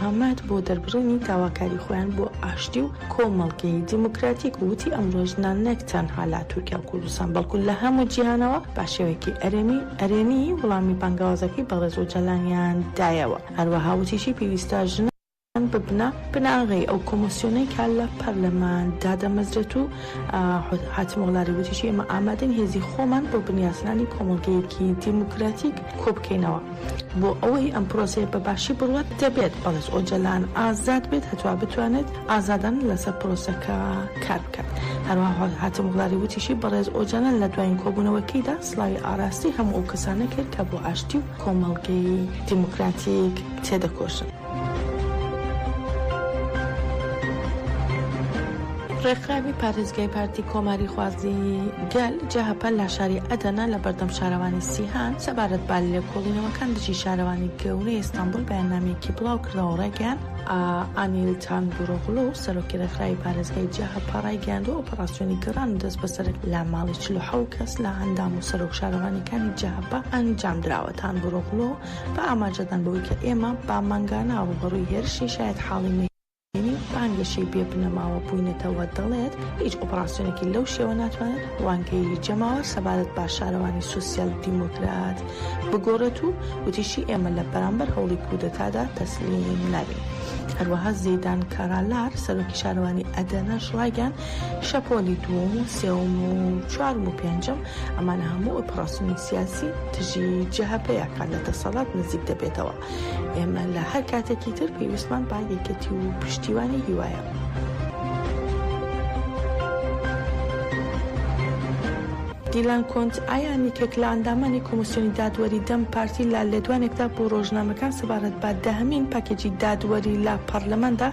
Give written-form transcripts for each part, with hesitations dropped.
محەممەد بۆ دەربڕینی داواکاری خۆیان بۆ ئاشتی و کۆمەڵگەی دیموکراتیک وتی ئەم ڕۆژنان نەک تەنها لا تورکیا و کوردستان بەڵکو لە هەموو جیهانەوە با شێوەیەکی ئەرێنی وەڵامی بانگوازەکەی بەڕێز و جەلانیان دایەوە. هەروەها وتیشی پێویستە ژنان ببنە بناغی ئەو کۆمسیۆنەی کار لە پەرلەمان دادەمەزرێت و حاتم وڵاری وتیشی ئێمە ئامادەین هێزی خۆمان بۆ بنیاسنانی کۆمەڵگەیەکی دیموکراتیک کۆ بکەینەوە. بۆ ئەوەی ئەم پرۆسەیە بەباشی بڕوات دەبێت بەڕێز ئۆجەلان ئازاد بێت هەتوا بتوانێت ئازادان لەسەر پرۆسەکە کار بکات. هەروەها حاتم وڵاری وتیشی بەڕێز ئۆجەلان لە دوایین کۆبوونەوەکەیدا سڵاوی ئاراستی هەموو ئەو کەسانە کرد کە بۆ ئاشتی و کۆمەڵگەی دیموکراتیک تێدەکۆشن. ڕێکخراوی پارێزگای پارتی کۆماری خوازی گەل جەهەپە لە شاری ئەدەنا لە بەردەم شارەوانی سیهان سەبارەت با لێکۆڵینەوەکان دژی شارەوانی گەورەی ئیستانبول بەیاننامەیەکی بڵاو کردەوە ڕێگەیان ئانیل تانبوڕۆغلو سەرۆکی ڕێکخراوی پارێزگای جەهەپە ڕایگەیاندووە ئۆپەراسیۆنی گەڕان دەستبەسەر لە ماڵی 47 کەس لە ئەندام و سەرۆک شارەوانیەکانی جەهەپە ئەنجام درراوە. تانبوڕۆغلو بە ئاماژەدان بەوەی کە ئێمە با مەنگانە ڕوبەڕووی هێرشی شاید حاڵی بانگشی بێبنەماوە بووینەتەوە دەڵێت هیچ ئۆپەراسیۆنێکی لەو شێوە ناتوانێت وانگەی جەماوە سەبارەت با شارەوانی سوسیال دیموکرات بگۆڕێت و وتیشی ئێمە لە بەرامبەر هەوڵی کودەتادا تەسلیم نابین. هەروەها زەیدان کارالار سەرۆکی شارەوانی ئەدەنەش ڕایگەیان شەپۆلی دووەم و سێوەم و چوارم و پێنجەم ئەمانە هەموو ئۆپەراسیۆنی سیاسی دژی جەهەپەیە کە لە دەسەڵات نزیک دەبێتەوە. ئێمە لە هەر کاتێکی تر پێویستمان با یەکێتی و پشتیوانی هیوایە. دیلان کۆنت ئایانێکێک لە ئەندامانی کۆمسیۆنی دادوەری دەم پارتی لە لێدوانێکدا بۆ ڕۆژنامەکان سەبارەت بە دەهەمین پاکێجی دادوەری لە پەرلەماندا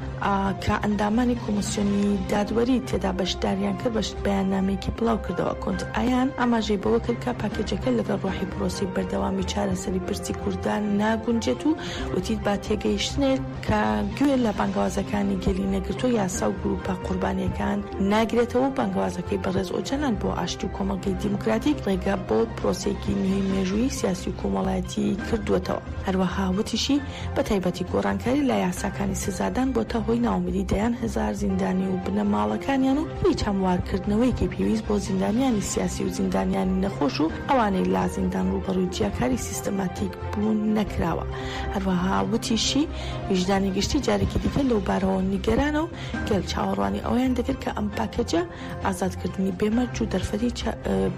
کە ئەندامانی کۆمسیۆنی دادوەری تێدا بەشداریان کرد بەش بەیاننامەیەکی بڵاو کردەوە. کۆنت ئایان ئاماژەی بەوە کرد کە پاکێجەکە لەگەڵ ڕۆحی پرۆسی بەردەوامی چارەسەری پرسی کوردان ناگونجێت و وتیت با تێگەیشتنێت کە گوێ لە بانگوازەکانی گەلی نەگرتووە یاسا و گروپە قوربانیەکان ناگرێتەوە. بانگوازەکەی بەڕێز ئۆجەلان بۆ ئاشتی و کۆمەڵگەی دیموکراتیک ڕێگا بۆ پرۆسێکی نوێی مێژووی سیاسی و کۆمەڵایەتی کردووەتەوە. هەروەها وتیشی بە تایبەتی گۆڕانکاری لە یاساکانی سزادان بۆتە هۆی ناومێدی دەیان هزار زیندانی و بنەماڵەکانیان و هیچ هەموارکردنەوەیکی پێویست بۆ زیندانیانی سیاسی و زیندانیانی نەخۆش و ئەوانەی لا زیندان ڕوبەڕووی جیاکاری سیستەماتیک بوون نەکراوە. هەروەها وتیشی ویژدانی گشتی جارێکی دیکە لەو بارەوە نیگەرانە و گەل چاوەڕوانی ئەویان دەکرد کە ئەم پاکەجە ئازادکردنی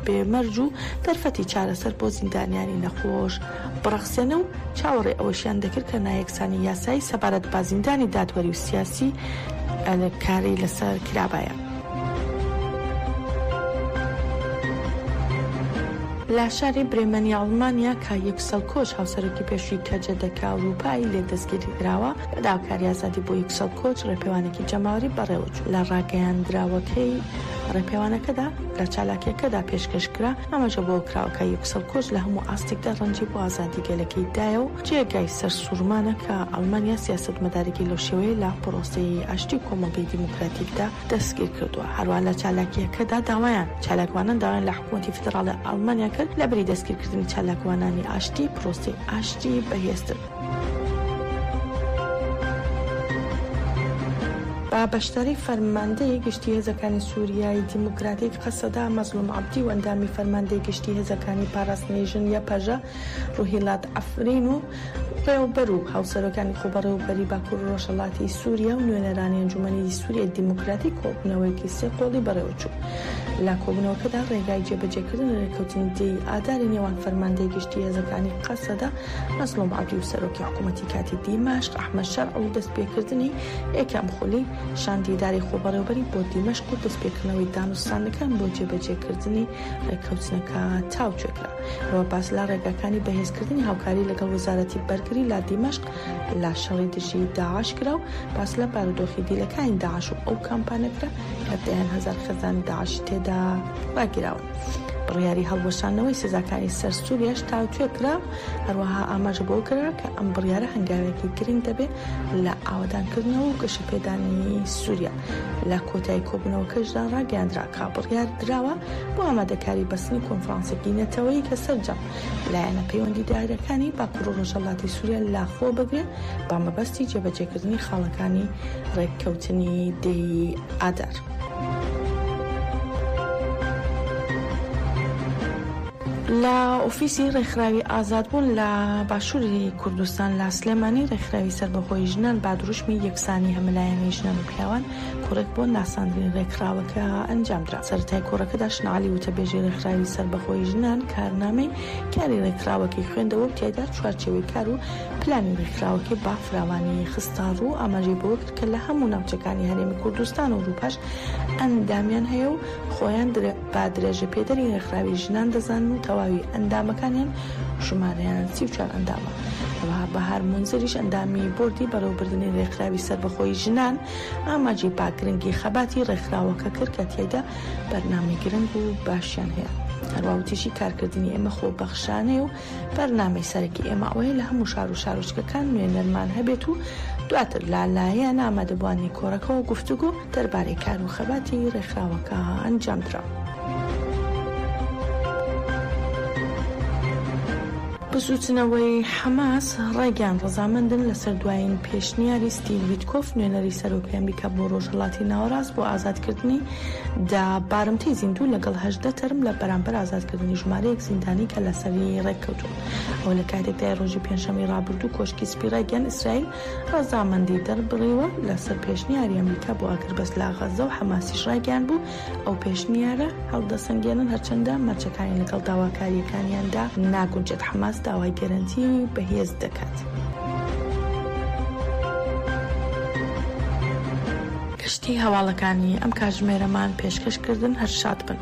بێمەرج و دەرفەتی چارەسەر بۆ زیندانیانی نەخۆش بڕەخسێنە و چاوەڕێ ئەوەشیان دەکرد کە نایەکسانی یاسایی سەبارەت با زیندانی دادوەری و سیاسی کاری لەسەر کرابایە. لە شاری برێمەنی ئەڵمانیا کە یەکسەڵ کۆچ هاوسەرێکی پێشووی کەجەدەکە ئەوروپایی لێ دەستگیری کراوە بە داواکاری ئازادی بۆ یەکسەڵ کۆچ ڕێپێوانێکی جەماوەری بەڕێوەچوو. لە ڕاگەیاندراوەکەی ڕێپێوانەکەدا لە چالاکیەکەدا پێشکەشکرا ئەمەژە بۆ کراوەکە یەکسەڵ کۆچ لە هەموو ئاستێکدا ڕەنجی بۆ ئازادی گەلەکەی دایە و جێگای سەرسوورمانە کە ئەڵمانیا سیاسەتمەدارێکی لەو شێوەیە لە پرۆسەی ئاشتی و کۆمەڵگەی دیموکراتیکدا دەستگیر کردووە. هەروە لە چالاکیەکەدا چالاکوانان داوایان لە حکوومەتی فدراڵی ئەڵمانیا کرد لە بەری دەستگیرکردنی چالاکوانانی ئاشتی پرۆسەی ئاشتی بەهێزتر. بەشداری فەرماندەی گشتی هێزەکانی سووریای دیموکراتیک قەسەدا مەزلوم عەبدی و ئەندامی فەرماندەی گشتی هێزەکانی پاراستنی ژنیە پەژە ڕوهیلات ئەفرین و ڕێوەبەر و هاوسەرەکانی خۆبەڕێوەبەری باکوور و ڕۆژهەڵاتی سووریا و نوێنەرانی ئەنجومەنی سووریای دیموکراتیک کۆبوونەوەیەکی سێ قۆڵی بەڕێوەچوو. لە کۆبوونەوەکەدا ڕێگای جێبەجێکردن ڕێکەوتنی ئاداری نێوان فەرماندەی گشتی هێزەکانی قەسەدا مەزلوم عەبدی و سەرۆکی حکوومەتی کاتی دیمەشق ئەحمەد شەرع و دەستپێکردنی ئێکام خۆلی شاندیداری خۆبەڕێوەبەری بۆ دیمەشق و دەستپێکردنەوەی دانوستانەکان بۆ جێبەجێکردنی ڕێکەوتنەکە تاوچێکرا. ئەوە باس لە ڕێگاکانی بەهێزکردنی هاوکاری لەگەڵ وەزارەتی بەرگری لە دیمەشق لە شەڕی دژی داعش کرا و باس لە بارودۆخی دیلەکانی داعش و ئەو کامپانەکرا هەردەیان هەزار خێزانی داعش تێدا ڕاگیراون. بڕیاری هەڵوەشانەوەی سزاکانی سەر سووریاش تاوتوێکرا، هەروەها ئاماژە بۆ کرا کە ئەم بڕیارە هەنگاوێکی گرنگ دەبێت لە ئاوادانکردنەوە و گەشەپێدانی سووریا. لە کۆتایی کۆبوونەوەکەشدا ڕاگەاندرا کە بڕیار دراوە بۆ ئامادەکاری بەستنی کۆنفرانسێکی نەتەوەیی کە سەرجەم لایەنە پەیوەندیدارەکانی باکوور و ڕۆژهەڵاتی سووریا لاخۆ بگرێت با مەبەستی جێبەجێکردنی خاڵەکانی ڕێککەوتنی دێی ئادار. لە ئۆفیسی ڕێکخراوی ئازادبوون لە باشووری کوردستان لە سلێمانی ڕێکخراوی سەربەخۆی ژنان با دروشمی یەکسانی هەملایەنی ژنان و پیاوان کوڕێک بۆ ناساندنی ڕێکخراوەکە ئەنجامدرا. سەرەتای کۆڕەکەدا شنعالی وتەبێژی ڕێکخراوی سەربەخۆی ژنان کارنامەی کاری ڕێکخراوەکەی خوێندەوە و تیایدا چوارچێوەی کار و پلانی ڕێکخراوەکەی با فراوانی خستار و ئاماژەی بەوە کرد کە لە هەموو ناوچەکانی هەرێمی کوردستان و اروپاش ئەندامیان هەیە و خۆیان با درێژە پێدەری ڕێکخراوی ژنان دەزانن و تەواوی ئەندامەکانیان ژمارەیان 34 ئەندامە. بەهار مونزریش ئەندامی بردی بەڕێوەبردننی ڕێکخراوی سەربەخۆی ژنان ئاماجی باگرنگی خەباتی ڕێکخراوەکە کرد کە تیایدا بەرنامەی گرنگ و باشیان هەیە. هەروەوتیشی کارکردنی ئێمە خۆبەخشانەیە و بەرنامەی سەرەکی ئێمە ئەوەیە لە هەموو شار و شارۆچکەکان نوێنەرمان هەبێت و دواتر لالایەن ئامادەبوانی کۆڕەکەەوە گفتوگۆ دەربارەی کار و خەباتی ڕێکخراوەکە ئەنجامدرا. بسووتنەوەی حەماس ڕێگەیان ڕەزامەندن لەسەر دوایین پێشنیاری ستیڤ ویتکۆف نوێنەری سەرۆکیان بیکە بۆ ڕۆژهەڵاتی ناوەڕاست بۆ ئازادکردنی بارمتەی زیندوو لەگەڵ 18 تەرم لە بەرامبەر ئازادکردنی ژمارەیەک زیندانی کە لەسەری ڕێککەوتون. ئەو لە کاتێکدا ڕۆژی پێنجشەمەی ڕابردوو کۆشکی سپی ڕێگەیان ئیسرائیل ڕەزامەندی دەربڕیوە لەسەر پێشنیاری ئەمریکا بۆ ئاگربەست لە غەزە و حەماسیش ڕێگەیان بوو ئەو پێشنیارە هەڵدەسەنگێنن هەرچەندە مەرجەکانی لەگەڵ داواکاریەکانیاندا ناگونجێت. حەماس داوای گەرەنتی بەهێز دەکات. گشتی هەواڵەکانی ئەم کاتژمێرەمان پێشکەشکردن هەر شاد بن.